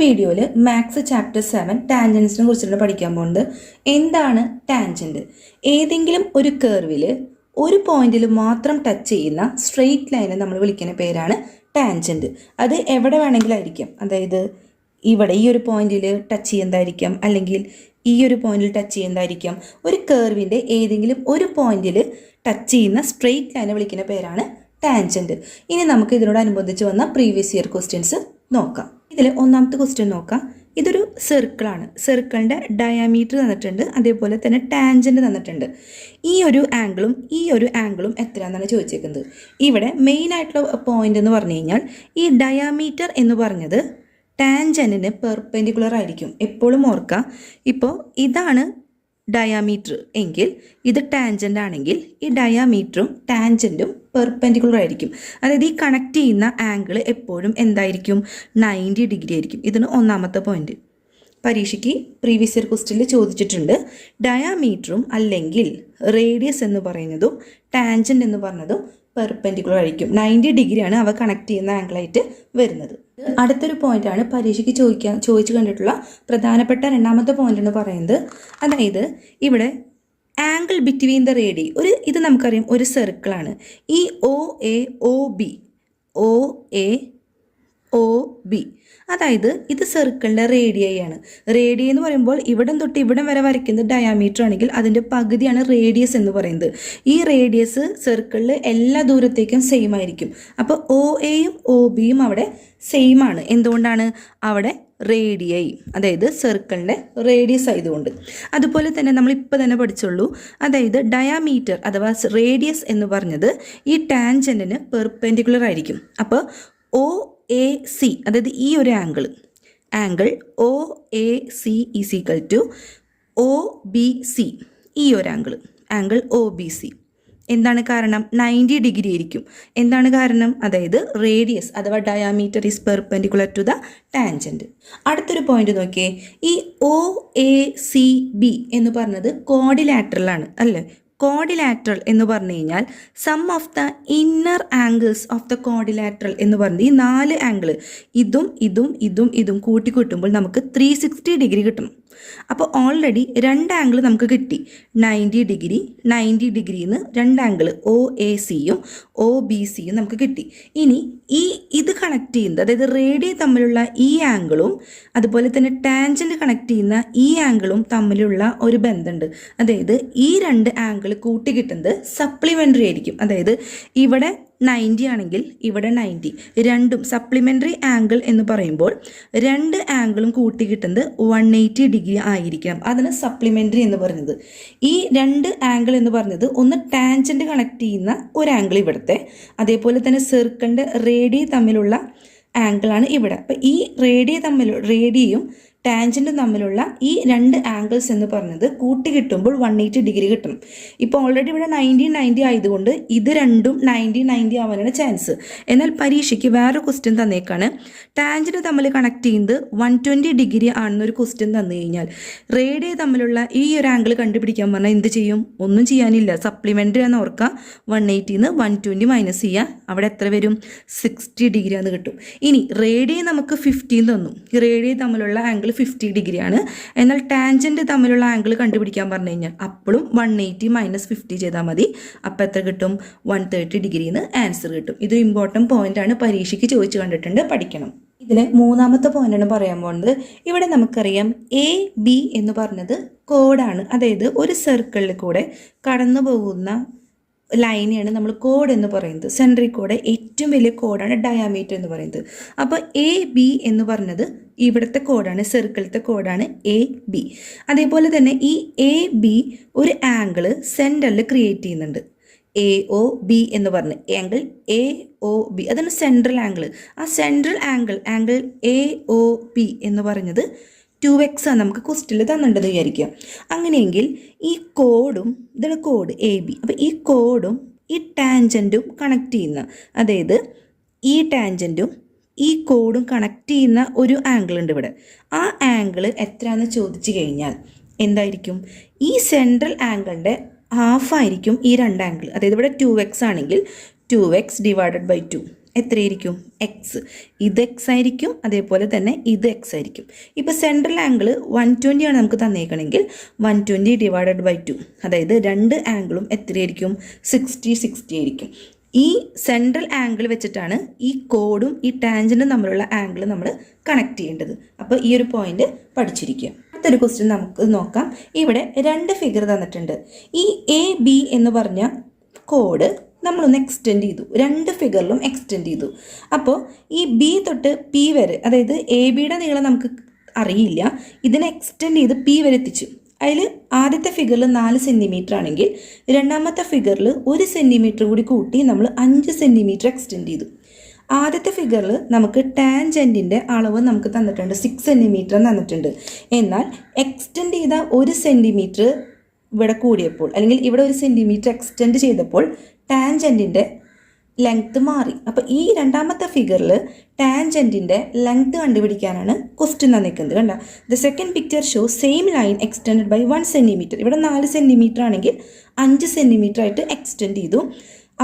വീഡിയോയിൽ maths chapter 7 ടാൻജൻസിനെ കുറിച്ചിട്ട് പഠിക്കാൻ പോകുന്നത്. എന്താണ് ടാൻജൻറ്റ്? ഏതെങ്കിലും ഒരു കർവിൽ ഒരു പോയിന്റിൽ മാത്രം ടച്ച് ചെയ്യുന്ന സ്ട്രെയിറ്റ് ലൈനെ നമ്മൾ വിളിക്കുന്ന പേരാണ് ടാൻജൻറ്റ്. അത് എവിടെ വേണമെങ്കിലും ആയിരിക്കാം. അതായത് ഇവിടെ ഈ ഒരു പോയിന്റിൽ ടച്ച് ചെയ്യുന്നതായിരിക്കാം, അല്ലെങ്കിൽ ഈ ഒരു പോയിന്റിൽ ടച്ച് ചെയ്യുന്നതായിരിക്കാം. ഒരു കർവിൻ്റെ ഏതെങ്കിലും ഒരു പോയിന്റിൽ ടച്ച് ചെയ്യുന്ന സ്ട്രെയിറ്റ് ലൈനെ വിളിക്കുന്ന പേരാണ് ടാൻജൻറ്റ്. ഇനി നമുക്ക് ഇതിനോടനുബന്ധിച്ച് വന്ന പ്രീവിയസ് ഇയർ ക്വസ്റ്റ്യൻസ് നോക്കാം. ഇതിൽ ഒന്നാമത്തെ ക്വസ്റ്റ്യൻ നോക്കാം. ഇതൊരു സർക്കിളാണ്. സർക്കിളിൻ്റെ ഡയാമീറ്റർ തന്നിട്ടുണ്ട്, അതേപോലെ തന്നെ ടാൻജൻറ്റ് തന്നിട്ടുണ്ട്. ഈ ഒരു ആംഗിളും എത്രയാണെന്നാണ് ചോദിച്ചേക്കുന്നത്. ഇവിടെ മെയിൻ ആയിട്ടുള്ള പോയിന്റ് എന്ന് പറഞ്ഞു കഴിഞ്ഞാൽ ഈ ഡയാമീറ്റർ എന്ന് പറഞ്ഞത് ടാൻജൻറ്റിന് പെർപെൻഡിക്കുലർ ആയിരിക്കും. എപ്പോഴും ഓർക്കുക, ഇപ്പോൾ ഇതാണ് ഡയാമീറ്റർ എങ്കിൽ ഇത് ടാൻജൻ്റ് ആണെങ്കിൽ ഈ ഡയാമീറ്ററും ടാൻജൻറ്റും പെർപെൻഡിക്കുലർ ആയിരിക്കും. അതായത് ഈ കണക്ട് ചെയ്യുന്ന ആംഗിൾ എപ്പോഴും എന്തായിരിക്കും? 90 ഡിഗ്രി ആയിരിക്കും. ഇതിന് ഒന്നാമത്തെ പോയിന്റ്. പരീക്ഷയ്ക്ക് പ്രീവിയസ് ഇയർ ക്വസ്റ്റ്യനിൽ ചോദിച്ചിട്ടുണ്ട്. ഡയാമീറ്ററും അല്ലെങ്കിൽ റേഡിയസ് എന്ന് പറയുന്നതും ടാൻജൻറ്റ് എന്ന് പറഞ്ഞതും പെർപെൻഡിക്കുലർ ആയിരിക്കും. 90 ഡിഗ്രിയാണ് അവ കണക്ട് ചെയ്യുന്ന ആംഗിളായിട്ട് വരുന്നത്. അടുത്തൊരു പോയിന്റാണ് പരീക്ഷയ്ക്ക് ചോദിച്ചു കണ്ടിട്ടുള്ള പ്രധാനപ്പെട്ട രണ്ടാമത്തെ പോയിന്റ് എന്ന് പറയുന്നത്. അതായത് ഇവിടെ ആംഗിൾ ബിറ്റ്വീൻ ദ റേഡി, ഇത് നമുക്കറിയാം ഒരു സർക്കിളാണ്. ഈ ഒ ബി അതായത് ഇത് സർക്കിളിൻ്റെ റേഡിയയാണ്. റേഡിയ എന്ന് പറയുമ്പോൾ ഇവിടം തൊട്ട് ഇവിടം വരെ വരയ്ക്കുന്നത് ഡയാമീറ്റർ ആണെങ്കിൽ അതിൻ്റെ പകുതിയാണ് റേഡിയസ് എന്ന് പറയുന്നത്. ഈ റേഡിയസ് സർക്കിളിൽ എല്ലാ ദൂരത്തേക്കും സെയിം ആയിരിക്കും. അപ്പോൾ OAയും OBയും അവിടെ സെയിം ആണ്. എന്തുകൊണ്ടാണ്? അവിടെ റേഡിയൈ, അതായത് സർക്കിളിൻ്റെ റേഡിയസ് ആയതുകൊണ്ട്. അതുപോലെ തന്നെ നമ്മളിപ്പോൾ തന്നെ പഠിച്ചുള്ളൂ. അതായത് ഡയാമീറ്റർ അഥവാ റേഡിയസ് എന്ന് പറഞ്ഞത് ഈ ടാൻജൻറ്റിന് പെർപെൻഡിക്കുലർ ആയിരിക്കും. അപ്പോൾ OAC, അതായത് ഈ ഒരു angle OAC is equal to OBC, ഈ ഒരു ആംഗിൾ OBC. എന്താണ് കാരണം? 90 ഡിഗ്രി ആയിരിക്കും. എന്താണ് കാരണം? അതായത് റേഡിയസ് അഥവാ diameter is perpendicular to the tangent. അടുത്തൊരു പോയിന്റ് നോക്കിയേ. ഈ OACB എന്ന് പറഞ്ഞത് കോഡിലാറ്ററലാണ് അല്ലേ? കോഡിലാറ്ററൽ എന്ന് പറഞ്ഞു കഴിഞ്ഞാൽ sum of the inner angles of the quadrilateral എന്ന് പറഞ്ഞത് ഈ 4 ആംഗിൾ ഇതും കൂട്ടിക്കൂട്ടുമ്പോൾ നമുക്ക് 360 ഡിഗ്രി കിട്ടണം. അപ്പോൾ ഓൾറെഡി 2 ആംഗിൾ നമുക്ക് കിട്ടി. 90 ഡിഗ്രിന്ന് 2 ആംഗിൾ OACയും OBCയും നമുക്ക് കിട്ടി. ഇനി ഇത് കണക്ട് ചെയ്യുന്നത്, അതായത് റേഡിയ തമ്മിലുള്ള ഈ ആംഗിളും അതുപോലെ തന്നെ ടാൻജൻറ്റ് കണക്ട് ചെയ്യുന്ന ഈ ആംഗിളും തമ്മിലുള്ള ഒരു ബന്ധമുണ്ട്. അതായത് ഈ 2 ആംഗിൾ കൂട്ടി കിട്ടുന്നത് സപ്ലിമെൻ്ററി ആയിരിക്കും. അതായത് ഇവിടെ 90 ആണെങ്കിൽ ഇവിടെ 90, രണ്ടും സപ്ലിമെൻ്ററി ആംഗിൾ എന്ന് പറയുമ്പോൾ 2 ആംഗിളും കൂട്ടി കിട്ടുന്നത് 180 ഡിഗ്രി ആയിരിക്കണം. അതാണ് സപ്ലിമെൻ്ററി എന്ന് പറയുന്നത്. ഈ 2 ആംഗിൾ എന്ന് പറഞ്ഞത് ഒന്ന് ടാൻജൻറ്റ് കണക്ട് ചെയ്യുന്ന ഒരു ആംഗിൾ ഇവിടുത്തെ, അതേപോലെ തന്നെ സർക്കിളിൻ്റെ റേഡിയ തമ്മിലുള്ള ആംഗിളാണ് ഇവിടെ. അപ്പം ഈ റേഡിയയും ടാൻജൻറ്റും തമ്മിലുള്ള ഈ 2 ആംഗിൾസ് എന്ന് പറഞ്ഞത് കൂട്ടി കിട്ടുമ്പോൾ 180 ഡിഗ്രി കിട്ടണം. ഇപ്പോൾ ഓൾറെഡി ഇവിടെ 90 ആയതുകൊണ്ട് ഇത് രണ്ടും 90 ആവാനാണ് ചാൻസ്. എന്നാൽ പരീക്ഷയ്ക്ക് വേറൊരു ക്വസ്റ്റ്യൻ തന്നേക്കാണ്. ടാൻജൻറ്റ് തമ്മിൽ കണക്ട് ചെയ്യുന്നത് 120 ഡിഗ്രി ആണെന്നൊരു ക്വസ്റ്റ്യൻ തന്നു കഴിഞ്ഞാൽ റേഡിയ തമ്മിലുള്ള ഈ ഒരു ആംഗിൾ കണ്ടുപിടിക്കാൻ പറഞ്ഞാൽ എന്ത് ചെയ്യും? ഒന്നും ചെയ്യാനില്ല. സപ്ലിമെൻ്ററി ആണെന്ന് ഓർക്കുക. 180ന്ന് 120 മൈനസ് ചെയ്യുക. അവിടെ എത്ര വരും? 60 ഡിഗ്രി ആണെന്ന് കിട്ടും. ഇനി റേഡിയ നമുക്ക് 15 തന്നു. റേഡിയ തമ്മിലുള്ള ആംഗിൾ 50 ഡിഗ്രിയാണ്. എന്നാൽ ടാൻജൻറ്റ് തമ്മിലുള്ള ആംഗിൾ കണ്ടുപിടിക്കാൻ പറഞ്ഞു കഴിഞ്ഞാൽ അപ്പോഴും 180 മൈനസ് 50 ചെയ്താൽ മതി. അപ്പോൾ എത്ര കിട്ടും? 130 ഡിഗ്രിന്ന് ആൻസർ കിട്ടും. ഇതൊരു ഇമ്പോർട്ടൻറ്റ് പോയിൻ്റാണ്, പരീക്ഷയ്ക്ക് ചോദിച്ചു കണ്ടിട്ടുണ്ട്, പഠിക്കണം. ഇതിലെ മൂന്നാമത്തെ പോയിന്റാണ് പറയാൻ പോകുന്നത്. ഇവിടെ നമുക്കറിയാം AB എന്ന് പറഞ്ഞത് കോഡാണ്. അതായത് ഒരു സർക്കിളിൽ കൂടെ കടന്നു പോകുന്ന ലൈനെയാണ് നമ്മൾ കോഡ് എന്ന് പറയുന്നത്. സെൻട്രിക് കോഡ് ഏറ്റവും വലിയ കോഡാണ് ഡയാമീറ്റർ എന്ന് പറയുന്നത്. അപ്പോൾ AB എന്ന് പറഞ്ഞത് ഇവിടുത്തെ കോഡാണ്, സർക്കിളത്തെ കോഡാണ് AB. അതേപോലെ തന്നെ ഈ AB ഒരു ആംഗിൾ സെൻറ്ററിൽ ക്രിയേറ്റ് ചെയ്യുന്നുണ്ട്. AOB എന്ന് പറഞ്ഞ് ആംഗിൾ AOB, അതാണ് സെൻട്രൽ ആംഗിൾ. ആ സെൻട്രൽ ആംഗിൾ AOB എന്ന് പറഞ്ഞത് 2x ആണ് നമുക്ക് ക്വസ്റ്റ്യനിൽ തന്നിട്ടുണ്ടെന്ന് വിചാരിക്കുക. അങ്ങനെയെങ്കിൽ ഈ കോഡും, ഇതാണ് കോഡ് AB. അപ്പോൾ ഈ കോഡും ഈ ടാൻജൻറ്റും കണക്ട് ചെയ്യുന്ന, അതായത് ഈ ടാൻജൻറ്റും ഈ കോഡും കണക്ട് ചെയ്യുന്ന ഒരു ആംഗിൾ ഉണ്ട് ഇവിടെ. ആ ആംഗിൾ എത്രയാണെന്ന് ചോദിച്ചു കഴിഞ്ഞാൽ എന്തായിരിക്കും? ഈ സെൻട്രൽ ആംഗിളിൻ്റെ ഹാഫ് ആയിരിക്കും ഈ 2 ആംഗിൾ. അതായത് ഇവിടെ 2x ആണെങ്കിൽ 2x ഡിവൈഡഡ് ബൈ 2 എത്രയായിരിക്കും? എക്സ്. ഇത് എക്സ് ആയിരിക്കും, അതേപോലെ തന്നെ ഇത് എക്സ് ആയിരിക്കും. ഇപ്പോൾ സെൻട്രൽ ആംഗിൾ 120 ആണ് നമുക്ക് തന്നേക്കണമെങ്കിൽ 120 ഡിവൈഡഡ് ബൈ 2, അതായത് രണ്ട് ആംഗിളും എത്രയായിരിക്കും? 60 ആയിരിക്കും. ഈ സെൻട്രൽ ആംഗിൾ വെച്ചിട്ടാണ് ഈ കോഡും ഈ ടാൻജൻറ്റും തമ്മിലുള്ള ആംഗിൾ നമ്മൾ കണക്ട് ചെയ്യേണ്ടത്. അപ്പോൾ ഈ ഒരു പോയിന്റ് പഠിച്ചിരിക്കുക. അടുത്തൊരു ക്വസ്റ്റ്യൻ നമുക്ക് നോക്കാം. ഇവിടെ രണ്ട് ഫിഗർ തന്നിട്ടുണ്ട്. ഈ എ ബി എന്ന് പറഞ്ഞ കോഡ് നമ്മളൊന്ന് എക്സ്റ്റെൻഡ് ചെയ്തു, രണ്ട് ഫിഗറിലും എക്സ്റ്റെൻഡ് ചെയ്തു. അപ്പോൾ ഈ ബി തൊട്ട് പി വരെ, അതായത് എ ബിയുടെ നീളം നമുക്ക് അറിയില്ല, ഇതിനെ എക്സ്റ്റെൻഡ് ചെയ്ത് പി വരെ എത്തിച്ചു. അതിൽ ആദ്യത്തെ ഫിഗറിൽ 4 സെൻറ്റിമീറ്റർ ആണെങ്കിൽ രണ്ടാമത്തെ ഫിഗറിൽ 1 സെൻറ്റിമീറ്റർ കൂടി കൂട്ടി നമ്മൾ 5 സെൻറ്റിമീറ്റർ എക്സ്റ്റെൻഡ് ചെയ്തു. ആദ്യത്തെ ഫിഗറിൽ നമുക്ക് ടാൻജൻറ്റിൻ്റെ അളവ് നമുക്ക് തന്നിട്ടുണ്ട്, 6 സെൻറ്റിമീറ്റർ തന്നിട്ടുണ്ട്. എന്നാൽ എക്സ്റ്റെൻഡ് ചെയ്ത 1 സെൻറ്റിമീറ്റർ ഇവിടെ കൂടിയപ്പോൾ, അല്ലെങ്കിൽ ഇവിടെ 1 സെൻറ്റിമീറ്റർ എക്സ്റ്റെൻഡ് ചെയ്തപ്പോൾ ടാൻജൻറ്റിൻ്റെ ലെങ്ത്ത് മാറി. അപ്പോൾ ഈ രണ്ടാമത്തെ ഫിഗറിൽ ടാൻജൻറ്റിൻ്റെ ലെങ്ത്ത് കണ്ടുപിടിക്കാനാണ് ക്വസ്റ്റ്യൻ തന്നിരിക്കുന്നത്. കണ്ട, the second picture show same line extend by 1 centimetre. ഇവിടെ 4 സെൻറ്റിമീറ്റർ ആണെങ്കിൽ 5 സെൻറ്റിമീറ്റർ ആയിട്ട് എക്സ്റ്റെൻഡ് ചെയ്തു.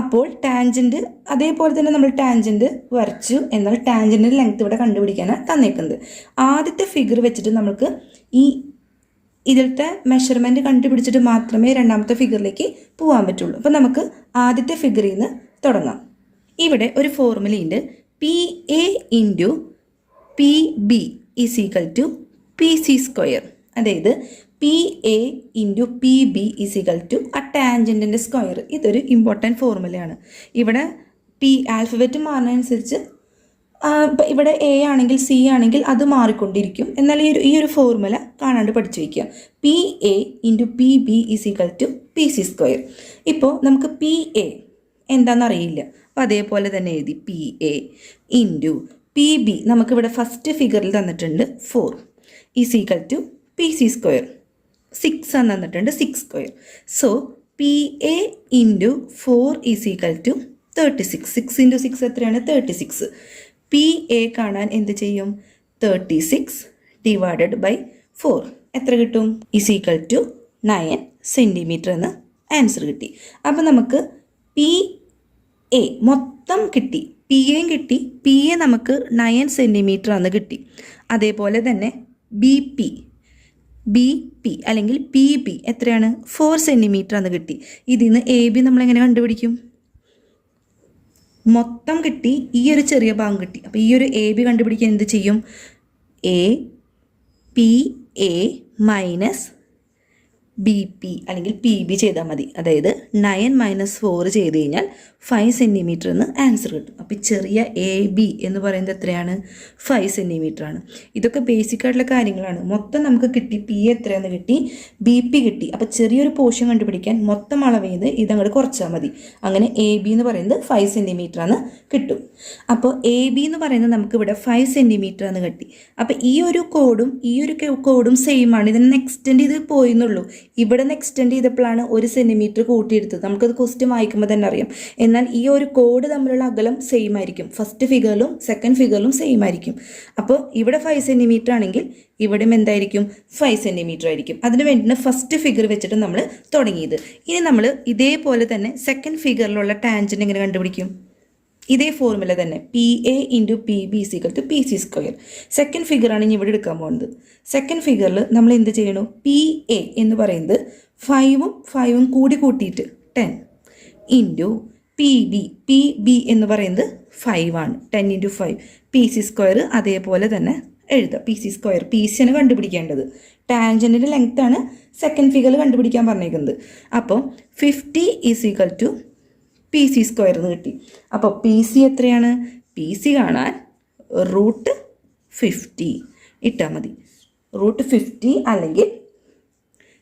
അപ്പോൾ ടാൻജൻറ്റ് അതേപോലെ തന്നെ നമ്മൾ ടാൻജൻറ്റ് വരച്ചു. എന്നാൽ ടാൻജൻറ്റിൻ്റെ ലെങ്ത്ത് ഇവിടെ കണ്ടുപിടിക്കാനാണ് തന്നേക്കുന്നത്. ആദ്യത്തെ ഫിഗർ വെച്ചിട്ട് നമുക്ക് ഈ ഇതിലത്തെ മെഷർമെൻറ്റ് കണ്ടുപിടിച്ചിട്ട് മാത്രമേ രണ്ടാമത്തെ ഫിഗറിലേക്ക് പോകാൻ പറ്റുള്ളൂ. അപ്പോൾ നമുക്ക് ആദ്യത്തെ ഫിഗറിൽ നിന്ന് തുടങ്ങാം. ഇവിടെ ഒരു ഫോർമുലയുണ്ട്, P A into P B is equal to P C square. അതായത് P A into P B is equal to ആ ടാൻജൻറ്റിൻ്റെ സ്ക്വയർ. ഇതൊരു ഇമ്പോർട്ടൻറ്റ് ഫോർമുലയാണ്. ഇവിടെ പി ആൽഫബറ്റ് മാറുന്നതനുസരിച്ച് ഇവിടെ എ ആണെങ്കിൽ സി ആണെങ്കിൽ അത് മാറിക്കൊണ്ടിരിക്കും. എന്നാൽ ഈ ഒരു ഫോർമുല കാണാണ്ട് പഠിച്ചു വയ്ക്കുക. P A into P B is equal to P C square. ഇപ്പോൾ നമുക്ക് പി എ എന്താണെന്നറിയില്ല, അപ്പോൾ അതേപോലെ തന്നെ എഴുതി P A into P B. നമുക്കിവിടെ ഫസ്റ്റ് ഫിഗറിൽ തന്നിട്ടുണ്ട് 4 is equal to P C square. 6 എന്ന് തന്നിട്ടുണ്ട്, 6 square. So P A into 4 is equal to 36. 6 into 6 എത്രയാണ്? 36. പി എ കാണാൻ എന്ത് ചെയ്യും? 36 ഡിവൈഡഡ് ബൈ 4 എത്ര കിട്ടും? ഈസ് ഈക്വൽ ടു 9 സെൻറ്റിമീറ്റർ എന്ന് ആൻസർ കിട്ടി. അപ്പോൾ നമുക്ക് പി എ മൊത്തം കിട്ടി, പി എയും കിട്ടി. പി എ നമുക്ക് 9 സെൻറ്റിമീറ്റർ ആണ് കിട്ടി. അതേപോലെ തന്നെ ബി പി അല്ലെങ്കിൽ പി ബി എത്രയാണ്? 4 സെൻറ്റിമീറ്റർ ആണ് കിട്ടി. ഇതിൽ നിന്ന് എ ബി നമ്മളെങ്ങനെ കണ്ടുപിടിക്കും? മൊത്തം കിട്ടി, ഈ ഒരു ചെറിയ ഭാഗം കിട്ടി. അപ്പോൾ ഈ ഒരു എ ബി കണ്ടുപിടിക്കാൻ എന്ത് ചെയ്യും? A P A minus B P അല്ലെങ്കിൽ പി ബി ചെയ്താൽ മതി. അതായത് 9 - 4 ചെയ്ത് കഴിഞ്ഞാൽ 5 സെൻറ്റിമീറ്റർ എന്ന് ആൻസർ കിട്ടും. അപ്പോൾ ചെറിയ എ ബി എന്ന് പറയുന്നത് എത്രയാണ്? 5 സെൻറ്റിമീറ്റർ ആണ്. ഇതൊക്കെ ബേസിക് ആയിട്ടുള്ള കാര്യങ്ങളാണ്. മൊത്തം നമുക്ക് കിട്ടി, പി എത്രയാണെന്ന് കിട്ടി, ബി പി കിട്ടി. അപ്പോൾ ചെറിയൊരു പോർഷൻ കണ്ടുപിടിക്കാൻ മൊത്തം അളവ് ചെയ്ത് ഇതങ്ങോട്ട് കുറച്ചാൽ മതി. അങ്ങനെ എ ബി എന്ന് പറയുന്നത് 5 സെൻറ്റിമീറ്റർ ആണ് കിട്ടും. അപ്പോൾ എ ബി എന്ന് പറയുന്നത് നമുക്കിവിടെ 5 സെൻറ്റിമീറ്റർ ആണ് കിട്ടി. അപ്പോൾ ഈ ഒരു കോഡും സെയിം ആണ്. ഇതിന് എക്സ്റ്റെൻഡ് ചെയ്ത് പോയെന്നുള്ളൂ. ഇവിടെ നിന്ന് എക്സ്റ്റെൻഡ് ചെയ്തപ്പോഴാണ് 1 സെൻറ്റിമീറ്റർ കൂട്ടിയെടുത്തത്. നമുക്കത് ക്വസ്റ്റ്യൻ വായിക്കുമ്പോൾ തന്നെ അറിയാം. എന്നാൽ ഈ ഒരു കോഡ് തമ്മിലുള്ള അകലം സെയിം ആയിരിക്കും. ഫസ്റ്റ് ഫിഗറിലും സെക്കൻഡ് ഫിഗറിലും സെയിം ആയിരിക്കും. അപ്പോൾ ഇവിടെ 5 സെൻറ്റിമീറ്റർ ആണെങ്കിൽ ഇവിടെയും എന്തായിരിക്കും? 5 സെൻറ്റിമീറ്റർ ആയിരിക്കും. അതിന് വേണ്ടിയാണ് ഫസ്റ്റ് ഫിഗർ വെച്ചിട്ട് നമ്മൾ തുടങ്ങിയത്. ഇനി നമ്മൾ ഇതേപോലെ തന്നെ സെക്കൻഡ് ഫിഗറിലുള്ള ടാൻജൻറ്റ് എങ്ങനെ കണ്ടുപിടിക്കും? ഇതേ ഫോർമുല തന്നെ, P A into P B is equal to P C square. Second ഫിഗറാണ് ഇനി ഇവിടെ എടുക്കാൻ പോകുന്നത്. സെക്കൻഡ് ഫിഗറിൽ നമ്മൾ എന്ത് ചെയ്യണു? പി എ എന്ന് പറയുന്നത് 5ഉം കൂടി കൂട്ടിയിട്ട് 10 ഇൻറ്റു പി ബി എന്ന് പറയുന്നത് 5 ആണ്. 10 ഇൻറ്റു 5 പി സി സ്ക്വയർ അതേപോലെ തന്നെ എഴുതുക. P C square, P C ആണ് കണ്ടുപിടിക്കേണ്ടത്. ടാൻജൻറ്റിൻ്റെ ലെങ്ത്താണ് സെക്കൻഡ് ഫിഗറിൽ കണ്ടുപിടിക്കാൻ പറഞ്ഞേക്കുന്നത്. അപ്പോൾ 50 is equal to P C square എന്ന് കിട്ടി. അപ്പോൾ പി സി എത്രയാണ്? പി സി കാണാൻ √50 ഇട്ടാൽ മതി. √50 അല്ലെങ്കിൽ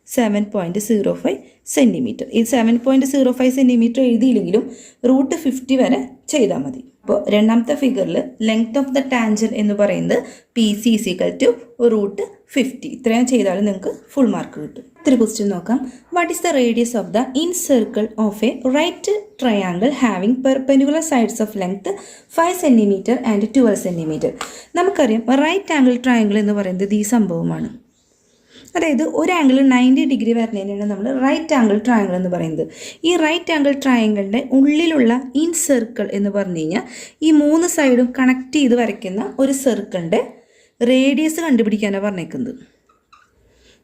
7.05 സെൻറ്റിമീറ്റർ. ഈ 7.05 സെൻറ്റിമീറ്റർ എഴുതിയില്ലെങ്കിലും √50 വരെ ചെയ്താൽ മതി. അപ്പോൾ രണ്ടാമത്തെ ഫിഗറിൽ ലെങ്ത് ഓഫ് ദ ടാൻജൻറ്റ് എന്ന് പറയുന്നത് P C is equal to √50. ഇത്രയും ചെയ്താലും നിങ്ങൾക്ക് ഫുൾ മാർക്ക് കിട്ടും. ഇത്തിരി ക്വസ്റ്റ്യൻ നോക്കാം. What is the radius of the in circle of a right triangle having perpendicular sides of length 5 centimetre and 12 centimetre. നമുക്കറിയാം right angle triangle എന്ന് പറയുന്നത് ഈ സംഭവമാണ്. അതായത് ഒരു ആംഗിൾ 90 ഡിഗ്രി വരുന്നതിനാണ് നമ്മൾ റൈറ്റ് ആംഗിൾ ട്രയാങ്കിൾ എന്ന് പറയുന്നത്. ഈ റൈറ്റ് ആംഗിൾ ട്രയാങ്കിളിൻ്റെ ഉള്ളിലുള്ള ഇൻ സർക്കിൾ എന്ന് പറഞ്ഞു കഴിഞ്ഞാൽ ഈ 3 സൈഡും കണക്ട് ചെയ്ത് വരയ്ക്കുന്ന ഒരു സർക്കിളിൻ്റെ റേഡിയസ് കണ്ടുപിടിക്കാനാണ് പറഞ്ഞേക്കുന്നത്.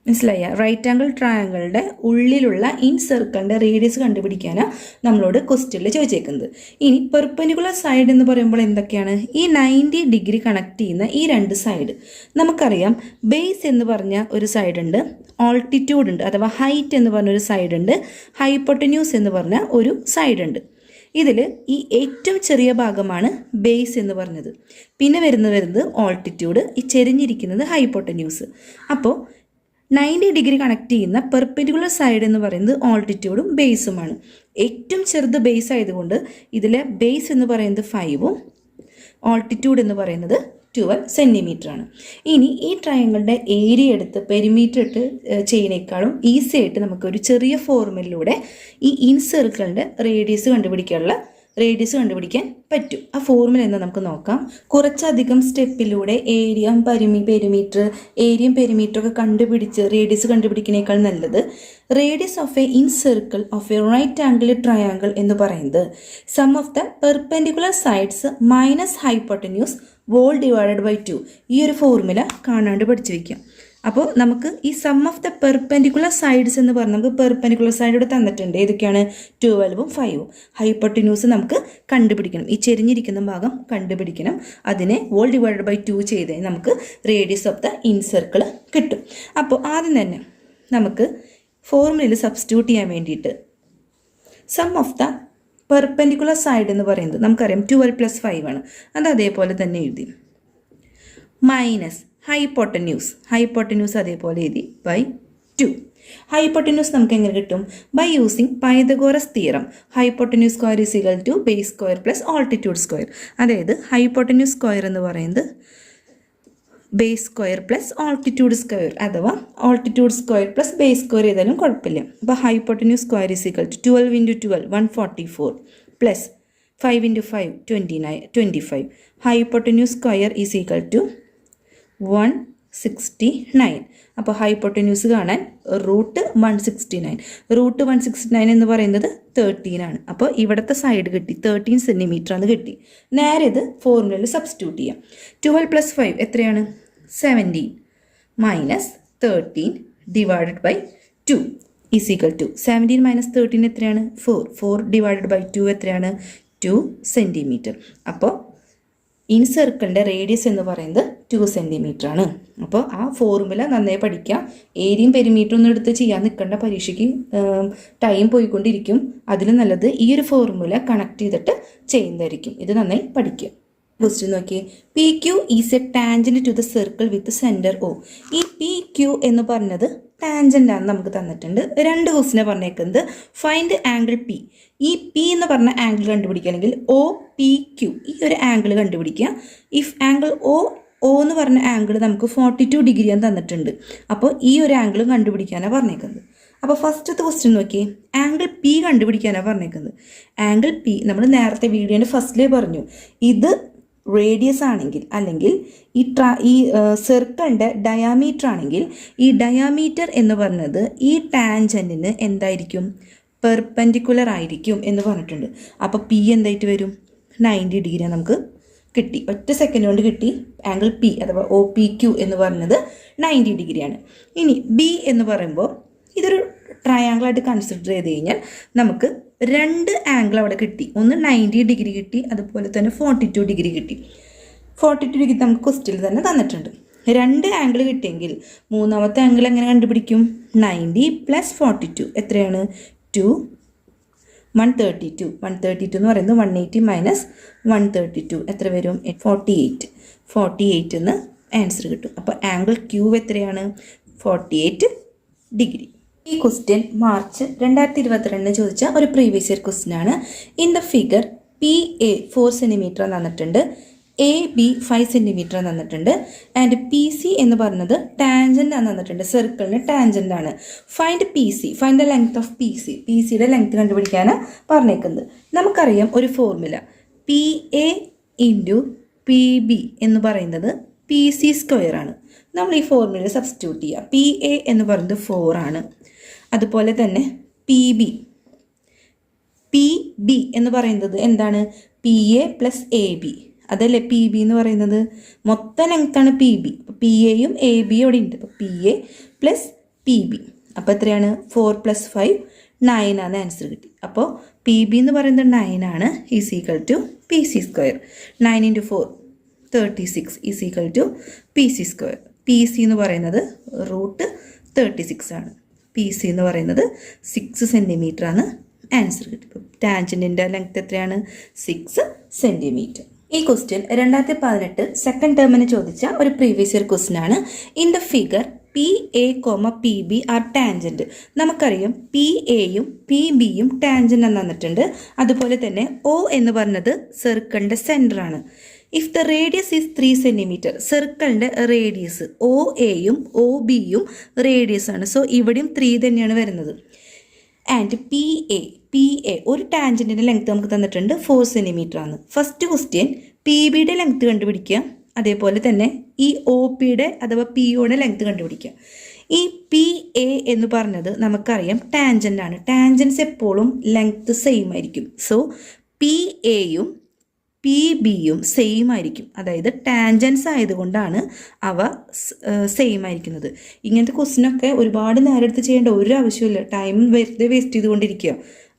മനസ്സിലായ? റൈറ്റ് ആംഗിൾ ട്രയാങ്കിളുടെ ഉള്ളിലുള്ള ഇൻ സർക്കിളിൻ്റെ റേഡിയസ് കണ്ടുപിടിക്കാനാണ് നമ്മളോട് ക്വസ്റ്റ്യനിൽ ചോദിച്ചേക്കുന്നത്. ഇനി പെർപെൻഡിക്കുലർ സൈഡ് എന്ന് പറയുമ്പോൾ എന്തൊക്കെയാണ്? ഈ 90 ഡിഗ്രി കണക്ട് ചെയ്യുന്ന ഈ 2 സൈഡ് നമുക്കറിയാം. ബേസ് എന്ന് പറഞ്ഞ ഒരു സൈഡ് ഉണ്ട്, ഓൾട്ടിറ്റ്യൂഡ് ഉണ്ട് അഥവാ ഹൈറ്റ് എന്ന് പറഞ്ഞൊരു സൈഡ് ഉണ്ട്, ഹൈപ്പോട്ടന്യൂസ് എന്ന് പറഞ്ഞ ഒരു സൈഡ് ഉണ്ട്. ഇതിൽ ഈ ഏറ്റവും ചെറിയ ഭാഗമാണ് ബേസ് എന്ന് പറഞ്ഞത്. പിന്നെ വരുന്നത് ഓൾട്ടിറ്റ്യൂഡ്, ഈ ചെരിഞ്ഞിരിക്കുന്നത് ഹൈപ്പോട്ടന്യൂസ്. അപ്പോൾ 90 ഡിഗ്രി കണക്ട് ചെയ്യുന്ന പെർപെൻഡിക്കുലർ സൈഡ് എന്ന് പറയുന്നത് ഓൾട്ടിറ്റ്യൂഡും ബേസുമാണ്. ഏറ്റവും ചെറുത് ബേസ് ആയതുകൊണ്ട് ഇതിലെ ബേസ് എന്ന് പറയുന്നത് 5ഉം ഓൾട്ടിറ്റ്യൂഡ് എന്ന് പറയുന്നത് 12 സെൻറ്റിമീറ്ററാണ്. ഇനി ഈ ട്രയാങ്കിളിൻ്റെ ഏരിയ എടുത്ത് പെരിമീറ്റർ ഇട്ട് ചെയ്യുന്നേക്കാളും ഈസി ആയിട്ട് നമുക്കൊരു ചെറിയ ഫോർമുലയിലൂടെ ഈ ഇൻ സർക്കിളിൻ്റെ റേഡിയസ് കണ്ടുപിടിക്കാൻ പറ്റും. ആ ഫോർമുല എന്ന് നമുക്ക് നോക്കാം. കുറച്ചധികം സ്റ്റെപ്പിലൂടെ ഏരിയയും പെരിമീറ്ററൊക്കെ കണ്ടുപിടിച്ച് റേഡിയസ് കണ്ടുപിടിക്കുന്നേക്കാൾ നല്ലത് radius of a in circle of a right angle triangle എന്ന് പറയുന്നത് sum of the perpendicular sides minus hypotenuse whole divided by 2. ഈ ഒരു ഫോർമുല കാണാണ്ട് പഠിച്ചു വയ്ക്കാം. അപ്പോൾ നമുക്ക് ഈ sum of the perpendicular sides എന്ന് പറഞ്ഞാൽ നമുക്ക് പെർപെൻഡിക്കുലർ സൈഡ് ഇവിടെ തന്നിട്ടുണ്ട്. ഏതൊക്കെയാണ്? 12ഉം 5ഉം. ഹൈപ്പോട്ടന്യൂസ് നമുക്ക് കണ്ടുപിടിക്കണം, ഈ ചെരിഞ്ഞിരിക്കുന്ന ഭാഗം കണ്ടുപിടിക്കണം. അതിനെ വോൾ ഡിവൈഡഡ് ബൈ 2 ചെയ്ത് നമുക്ക് radius of the in circle കിട്ടും. അപ്പോൾ ആദ്യം തന്നെ നമുക്ക് ഫോർമുലയിൽ സബ്സ്റ്റിറ്റ്യൂട്ട് ചെയ്യാൻ വേണ്ടിയിട്ട് sum of the perpendicular side എന്ന് പറയുന്നത് നമുക്കറിയാം 12 + 5 ആണ്. അത് അതേപോലെ തന്നെ എഴുതി. മൈനസ് ഹൈപ്പോട്ടന്യൂസ് അതേപോലെ എഴുതി ബൈ 2. ഹൈപ്പോട്ടന്യൂസ് നമുക്ക് എങ്ങനെ കിട്ടും? By using Pythagoras theorem. Hypotenuse square is equal to base square plus altitude square. അതായത് ഹൈപ്പോട്ടന്യൂസ് സ്ക്വയർ എന്ന് പറയുന്നത് base square plus altitude square അഥവാ altitude square plus base square ചെയ്താലും കുഴപ്പമില്ല. അപ്പോൾ hypotenuse square is equal to 12 × 12 144 plus 5 × 5 25. Hypotenuse square is equal to 169. അപ്പോൾ hypotenuse കാണാൻ √169 എന്ന് പറയുന്നത് 13 ആണ്. അപ്പോൾ ഇവിടുത്തെ സൈഡ് കിട്ടി 13 സെൻറ്റിമീറ്റർ ആണ് കിട്ടി. നേരെ ഇത് ഫോർമുലയിൽ സബ്സ്റ്റിറ്റ്യൂട്ട് ചെയ്യാം. 12 + 5 എത്രയാണ്? 17 minus 13 divided by 2 is equal to 17 - 13 എത്രയാണ്? 4 ഡിവൈഡഡ് ബൈ 2 എത്രയാണ്? 2 സെൻറ്റിമീറ്റർ. അപ്പോൾ ഇൻ സർക്കിളിൻ്റെ റേഡിയസ് എന്ന് പറയുന്നത് 2 സെൻറ്റിമീറ്റർ ആണ്. അപ്പോൾ ആ ഫോർമുല നന്നായി പഠിക്കുക. ഏരിയയും പെരിമീറ്ററും ഒന്നും എടുത്ത് ചെയ്യാൻ നിൽക്കേണ്ട, പരീക്ഷയ്ക്ക് ടൈം പോയിക്കൊണ്ടിരിക്കും. അതിൽ നല്ലത് ഈ ഒരു ഫോർമുല കണക്ട് ചെയ്തിട്ട് ചെയ്യുന്നതായിരിക്കും. ഇത് നന്നായി പഠിക്കുക. ക്വസ്റ്റ്യൻ നോക്കി. PQ is a tangent to the circle with centre O. ഈ PQ എന്ന് പറഞ്ഞത് ടാൻജൻ്റ് ആണ് നമുക്ക് തന്നിട്ടുണ്ട്. 2 ക്വസ്റ്റിനെ പറഞ്ഞേക്കുന്നത് ഫൈൻഡ് ആംഗിൾ P. ഈ P എന്ന് പറഞ്ഞ ആംഗിൾ കണ്ടുപിടിക്കുകയാണെങ്കിൽ OPQ ഈ ഒരു ആംഗിൾ കണ്ടുപിടിക്കുക. ഇഫ് ആംഗിൾ O എന്ന് പറഞ്ഞ ആംഗിൾ നമുക്ക് 42 ഡിഗ്രിയാണ് തന്നിട്ടുണ്ട്. അപ്പോൾ ഈ ഒരു ആംഗിളും കണ്ടുപിടിക്കാനാണ് പറഞ്ഞേക്കുന്നത്. അപ്പോൾ ഫസ്റ്റത്തെ ക്വസ്റ്റ്യൻ നോക്കി. ആംഗിൾ P കണ്ടുപിടിക്കാനാണ് പറഞ്ഞേക്കുന്നത്. ആംഗിൾ P നമ്മൾ നേരത്തെ വീഡിയോൻ്റെ ഫസ്റ്റിലേ പറഞ്ഞു, ഇത് റേഡിയസ് ആണെങ്കിൽ അല്ലെങ്കിൽ ഈ സർക്കിളിൻ്റെ ഡയാമീറ്റർ ആണെങ്കിൽ ഈ ഡയാമീറ്റർ എന്ന് പറഞ്ഞത് ഈ ടാൻജൻറ്റിന് എന്തായിരിക്കും? പെർപെൻഡിക്കുലർ ആയിരിക്കും എന്ന് പറഞ്ഞിട്ടുണ്ട്. അപ്പോൾ P എന്തായിട്ട് വരും? 90 ഡിഗ്രി നമുക്ക് കിട്ടി. ഒറ്റ സെക്കൻഡ് കൊണ്ട് കിട്ടി. ആംഗിൾ P അഥവാ OPQ എന്ന് പറഞ്ഞത് 90 ഡിഗ്രിയാണ്. ഇനി B എന്ന് പറയുമ്പോൾ ഇതൊരു ട്രയാങ്കിളായിട്ട് കൺസിഡർ ചെയ്ത് കഴിഞ്ഞാൽ നമുക്ക് 2 ആംഗിൾ അവിടെ കിട്ടി. ഒന്ന് 90 ഡിഗ്രി കിട്ടി, അതുപോലെ തന്നെ 42 ഡിഗ്രി കിട്ടി. 42 ഡിഗ്രി നമുക്ക് ക്വസ്റ്റ്യനിൽ തന്നെ തന്നിട്ടുണ്ട്. 2 ആംഗിൾ കിട്ടിയെങ്കിൽ മൂന്നാമത്തെ ആംഗിൾ എങ്ങനെ കണ്ടുപിടിക്കും? 90 + 42 എത്രയാണ്? 132. 132 എന്ന് പറയുന്നത് 180 - 132 എത്ര വരും? 48 എന്ന് ആൻസർ കിട്ടും. അപ്പോൾ ആംഗിൾ Q എത്രയാണ്? 48 ഡിഗ്രി. ഈ ക്വസ്റ്റ്യൻ മാർച്ച് 2022 ചോദിച്ച ഒരു പ്രീവിയസ് ഇയർ ക്വസ്റ്റ്യൻ ആണ്. In the figure PA 4 centimetre തന്നിട്ടുണ്ട്, AB 5 സെൻറ്റിമീറ്റർ തന്നിട്ടുണ്ട്, ആൻഡ് PC എന്ന് പറഞ്ഞത് ടാൻജൻ്റ് ആണ് തന്നിട്ടുണ്ട്. സർക്കിളിന് ടാൻജൻ്റ് ആണ്. Find PC, find the length of PC. PCയുടെ ലെങ്ത് കണ്ടുപിടിക്കാനാണ് പറഞ്ഞേക്കുന്നത്. നമുക്കറിയാം ഒരു ഫോർമുല PA × PB എന്ന് പറയുന്നത് PC² ആണ്. നമ്മൾ ഈ ഫോർമുല സബ്സ്റ്റിറ്റ്യൂട്ട് ചെയ്യുക. PA എന്ന് പറയുന്നത് 4 ആണ്. അതുപോലെ തന്നെ PB എന്ന് പറയുന്നത് എന്താണ്? PA + AB. അതല്ലേ PB എന്ന് പറയുന്നത്? മൊത്തം ലെങ്ത്താണ് PB. അപ്പോൾ PAയും ABയും ഇവിടെ ഉണ്ട്. അപ്പോൾ PA + PB. അപ്പോൾ എത്രയാണ്? 4 + 5 9 ആണ് ആൻസർ കിട്ടി. അപ്പോൾ PB എന്ന് പറയുന്നത് 9 ആണ് = PC². 9 × 4 36 = PC². PC എന്ന് പറയുന്നത് √36 ആണ്. PC എന്ന് പറയുന്നത് 6 സെൻറ്റിമീറ്റർ ആണ് ആൻസർ കിട്ടി. ഇപ്പോൾ ടാൻജൻറ്റിൻ്റെ ലെങ്ത് എത്രയാണ്? 6 സെൻറ്റിമീറ്റർ. ഈ ക്വസ്റ്റ്യൻ 2018 സെക്കൻഡ് ടേമിന് ചോദിച്ച ഒരു പ്രീവിയസ് ഇയർ ക്വസ്റ്റ്യൻ ആണ്. In the figure PA, PB are tangent. നമുക്കറിയാം PAയും PBയും ടാൻജൻ്റ് എന്ന് തന്നിട്ടുണ്ട്. അതുപോലെ തന്നെ O എന്ന് പറഞ്ഞത് സർക്കിളിൻ്റെ സെൻറ്ററാണ്. If the radius is 3 centimetre, സർക്കിളിൻ്റെ റേഡിയസ് OAയും OBയും റേഡിയസ് ആണ്. സോ ഇവിടെയും 3 തന്നെയാണ് വരുന്നത്. ആൻഡ് PA ഒരു ടാൻജൻറ്റിൻ്റെ ലെങ്ത് നമുക്ക് തന്നിട്ടുണ്ട് 4 സെൻറ്റിമീറ്റർ ആണ്. ഫസ്റ്റ് ക്വസ്റ്റ്യൻ PBയുടെ ലെങ്ത് കണ്ടുപിടിക്കുക. അതേപോലെ തന്നെ ഈ OPയുടെ അഥവാ POയുടെ ലെങ്ത് കണ്ടുപിടിക്കുക. ഈ PA എന്ന് പറഞ്ഞത് നമുക്കറിയാം ടാൻജൻ്റ് ആണ്. ടാൻജൻസ് എപ്പോഴും ലെങ്ത് സെയിം ആയിരിക്കും. സോ PAയും PBയും സെയിം ആയിരിക്കും. അതായത് ടാൻജൻസ് ആയതുകൊണ്ടാണ് അവ സെയിം ആയിരിക്കുന്നത്. ഇങ്ങനത്തെ ക്വസ്റ്റ്യനൊക്കെ ഒരുപാട് നേരം എടുത്ത് ചെയ്യേണ്ട ഒരു ആവശ്യമില്ല. ടൈം വെറുതെ വേസ്റ്റ് ചെയ്തുകൊണ്ടിരിക്കുക.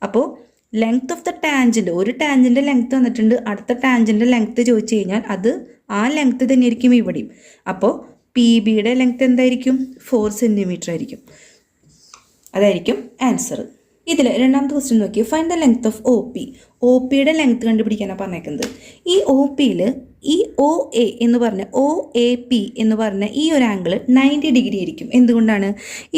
അപ്പോൾ ലെങ്ത് ഓഫ് ദ ടാൻജൻറ്റ്, ഒരു ടാൻജൻ്റെ ലെങ്ത് തന്നിട്ടുണ്ട്, അടുത്ത ടാൻജൻ്റെ ലെങ്ത് ചോദിച്ചു കഴിഞ്ഞാൽ അത് ആ ലെങ്ത് തന്നെയായിരിക്കും ഇവിടെയും. അപ്പോൾ PBയുടെ ലെങ്ത് എന്തായിരിക്കും? 4 സെൻറ്റിമീറ്റർ ആയിരിക്കും. അതായിരിക്കും ആൻസർ. ഇതിൽ രണ്ടാമത്തെ ക്വസ്റ്റ്യൻ നോക്കി. ഫൈൻഡ് ദ ലെങ്ത് ഓഫ് OPയുടെ ലെങ്ത് കണ്ടുപിടിക്കാനാണ് പറഞ്ഞേക്കുന്നത്. ഈ OPയിൽ ഈ OA എന്ന് പറഞ്ഞ OAP എന്ന് പറഞ്ഞ ഈ ഒരു ആംഗിൾ 90 ഡിഗ്രി ആയിരിക്കും. എന്തുകൊണ്ടാണ്?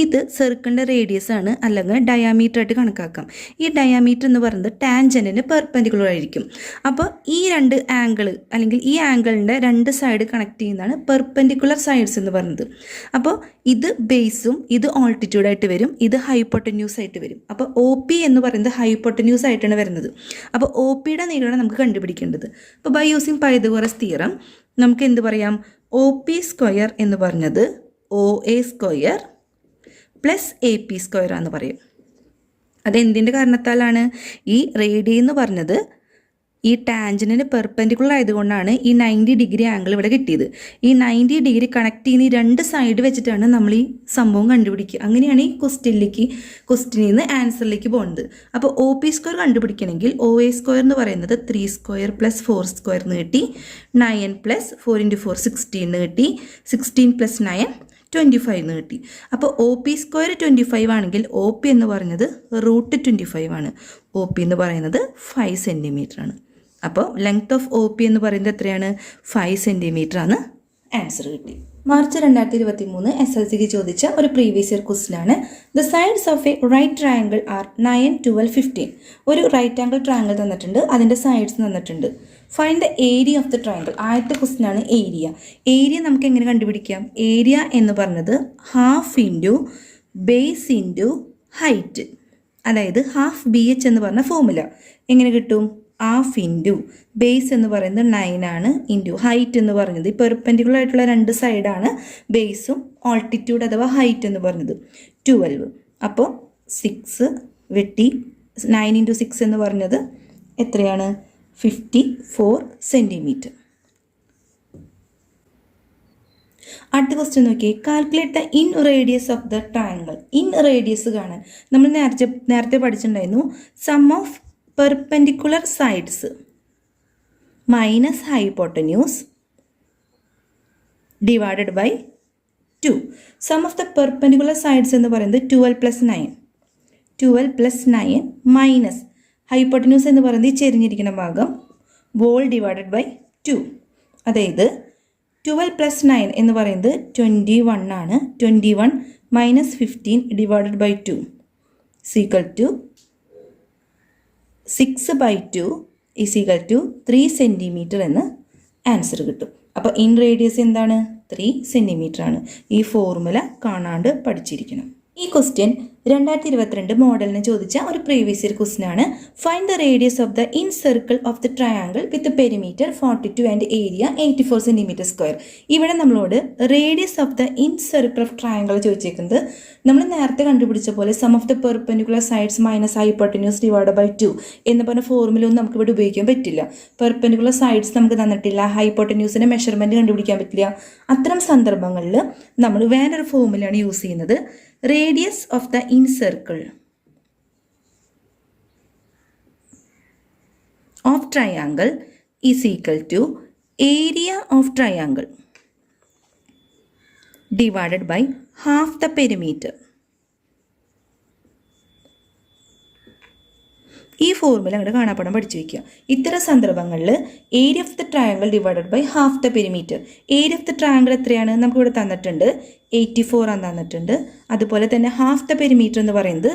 ഇത് സർക്കിളിൻ്റെ റേഡിയസ് ആണ്, അല്ലെങ്കിൽ ഡയാമീറ്റർ ആയിട്ട് കണക്കാക്കാം. ഈ ഡയാമീറ്റർ എന്ന് പറയുന്നത് ടാൻജൻറ്റിന് പെർപെൻഡിക്കുലർ ആയിരിക്കും. അപ്പോൾ ഈ രണ്ട് ആംഗിൾ അല്ലെങ്കിൽ ഈ ആംഗിളിൻ്റെ രണ്ട് സൈഡ് കണക്ട് ചെയ്യുന്നതാണ് പെർപെൻഡിക്കുലർ സൈഡ്സ് എന്ന് പറയുന്നത്. അപ്പോൾ ഇത് ബേസും ഇത് ഓൾട്ടിറ്റ്യൂഡായിട്ട് വരും, ഇത് ഹൈപ്പോട്ടന്യൂസ് ആയിട്ട് വരും. അപ്പോൾ OP എന്ന് പറയുന്നത് ഹൈപ്പോട്ടന്യൂസ് ആയിട്ടാണ് വരുന്നത്. അപ്പോൾ OPയുടെ നീളമാണ് നമുക്ക് കണ്ടുപിടിക്കേണ്ടത്. അപ്പോൾ ബൈ യൂസിങ് പൈതഗോറസ് തിയറം നമുക്ക് എന്ത് പറയാം? OP² എന്ന് പറഞ്ഞത് OA² + AP² എന്ന് പറയും. അതെന്തിൻ്റെ കാരണത്താലാണ്? ഈ റേഡിയസ് എന്ന് പറഞ്ഞത് ഈ ടാൻജൻറ്റിന് പെർപെൻഡിക്കുലർ ആയതുകൊണ്ടാണ് ഈ 90 ഡിഗ്രി ആംഗിൾ ഇവിടെ കിട്ടിയത്. ഈ 90 ഡിഗ്രി കണക്ട് ചെയ്യുന്ന ഈ രണ്ട് സൈഡ് വെച്ചിട്ടാണ് നമ്മൾ ഈ സംഭവം കണ്ടുപിടിക്കുക. അങ്ങനെയാണ് ഈ ക്വസ്റ്റ്യനിൽ നിന്ന് ആൻസറിലേക്ക് പോകുന്നത്. അപ്പോൾ OP² കണ്ടുപിടിക്കണമെങ്കിൽ OA² എന്ന് പറയുന്നത് 3² + 4² എന്ന് കിട്ടി. 9 + 4 × 4 16 എന്ന് കിട്ടി. 16 + 9 25 എന്ന് കിട്ടി. അപ്പോൾ OP² 25 ആണെങ്കിൽ OP എന്ന് പറഞ്ഞത് √25 ആണ്. OP എന്ന് പറയുന്നത് 5 സെൻറ്റിമീറ്റർ ആണ്. അപ്പോൾ ലെങ്ത് ഓഫ് OP എന്ന് പറയുന്നത് എത്രയാണ്? 5 സെൻറ്റിമീറ്റർ ആണ് ആൻസർ കിട്ടി. മാർച്ച് 2023 SLCക്ക് ചോദിച്ച ഒരു പ്രീവിയസ് ഇയർ ക്വസ്റ്റ്യൻ ആണ്. The sides of a right triangle are 9, 12, 15. ഒരു റൈറ്റ് ആംഗിൾ ട്രയാങ്കിൾ തന്നിട്ടുണ്ട്, അതിൻ്റെ സൈഡ്സ് തന്നിട്ടുണ്ട്. Find the area of the triangle. ആദ്യത്തെ ക്വസ്റ്റ്യൻ ആണ് ഏരിയ. ഏരിയ നമുക്ക് എങ്ങനെ കണ്ടുപിടിക്കാം? ഏരിയ എന്ന് പറഞ്ഞത് ½ × ബേസ് × ഹൈറ്റ്. അതായത് ½ എന്ന് പറഞ്ഞ ഫോർമുല എങ്ങനെ കിട്ടും? ½ × ബേസ് എന്ന് പറയുന്നത് 9 ആണ് × ഹൈറ്റ് എന്ന് പറഞ്ഞത് പെർപെൻഡിക്കുലർ ആയിട്ടുള്ള രണ്ട് സൈഡാണ് ബേസും ഓൾട്ടിറ്റ്യൂഡ് അഥവാ ഹൈറ്റ് എന്ന് പറഞ്ഞത് 12. അപ്പോൾ 6 വെട്ടി 9 × 6 എന്ന് പറഞ്ഞത് എത്രയാണ്? 54 സെൻറ്റിമീറ്റർ. അടുത്ത ക്വസ്റ്റ്യൻ നോക്കി. Calculate the in radius of the triangle. In radius കാണാൻ നമ്മൾ നേരത്തെ പഠിച്ചിട്ടുണ്ടായിരുന്നു. Sum of perpendicular sides minus hypotenuse divided by 2. Sum of the perpendicular sides എന്ന് പറയുന്നത് 12 + 9 മൈനസ് ഹൈപ്പോട്ടന്യൂസ് എന്ന് പറയുന്നത് ഈ ചെരിഞ്ഞിരിക്കുന്ന ഭാഗം വോൾ ഡിവൈഡഡ് ബൈ 2. അതായത് 12 + 9 എന്ന് പറയുന്നത് 21 ആണ്. 21 - 15 ഡിവൈഡഡ് ബൈ 2 = 6/2 = 3 സെൻറ്റിമീറ്റർ എന്ന് ആൻസർ കിട്ടും. അപ്പോൾ ഇൻ റേഡിയസ് എന്താണ്? 3 സെൻറ്റിമീറ്റർ ആണ്. ഈ ഫോർമുല കാണാണ്ട് പഠിച്ചിരിക്കണം. ഈ ക്വസ്റ്റ്യൻ 2022 മോഡലിന് ചോദിച്ച ഒരു പ്രീവിയസ് ഇയർ ക്വസ്റ്റൻ ആണ്. Find the radius of the in circle of the triangle with perimeter 42 and area 84 centimetre square. ഇവിടെ നമ്മളോട് radius of the in circle of triangle ചോദിച്ചേക്കുന്നത് നമ്മൾ നേരത്തെ കണ്ടുപിടിച്ച പോലെ sum of the perpendicular sides minus hypotenuse divide by 2 എന്ന് പറഞ്ഞ formula ഒന്നും നമുക്ക് ഇവിടെ ഉപയോഗിക്കാൻ പറ്റില്ല. പെർപെൻഡിക്കുലർ സൈഡ്സ് നമുക്ക് തന്നിട്ടില്ല, ഹൈപ്പോട്ടന്യൂസിൻ്റെ മെഷർമെൻറ്റ് കണ്ടുപിടിക്കാൻ പറ്റില്ല. അത്തരം സന്ദർഭങ്ങളിൽ നമ്മൾ വേറൊരു ഫോർമുലയാണ് യൂസ് ചെയ്യുന്നത്. Radius of the in circle of triangle is equal to area of triangle divided by half the perimeter. ഈ ഫോർമുല അങ്ങോട്ട് കാണാപ്പാടം പഠിച്ചു വയ്ക്കുക. ഇത്തരം സന്ദർഭങ്ങളിൽ area of the triangle divided by half the perimeter. Area of the triangle എത്രയാണ് നമുക്കിവിടെ തന്നിട്ടുണ്ട്, 84 ആണ് തന്നിട്ടുണ്ട്. അതുപോലെ തന്നെ ഹാഫ് ദ പെരിമീറ്റർ എന്ന് പറയുന്നത്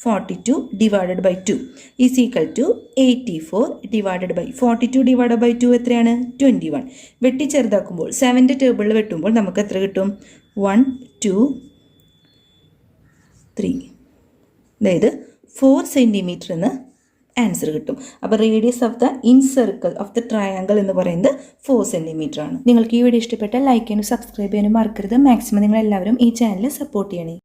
42 divided by 2 is equal to 84 divided by 42 divided by 2 എത്രയാണ്, 21. വെട്ടി ചെറുതാക്കുമ്പോൾ 7ൻ്റെ ടേബിളിൽ വെട്ടുമ്പോൾ നമുക്ക് എത്ര കിട്ടും, 1 2 3, അതായത് 4 സെൻറ്റിമീറ്റർ എന്ന് ആൻസർ കിട്ടും. അപ്പോൾ radius of the in circle of the triangle എന്ന് പറയുന്നത് 4 സെൻറ്റിമീറ്റർ ആണ്. നിങ്ങൾക്ക് ഈ വീഡിയോ ഇഷ്ടപ്പെട്ടാൽ ലൈക്ക് ചെയ്യാനും സബ്സ്ക്രൈബ് ചെയ്യാനും മറക്കരുത്. മാക്സിമം നിങ്ങൾ എല്ലാവരും ഈ ചാനൽ സപ്പോർട്ട് ചെയ്യണേ.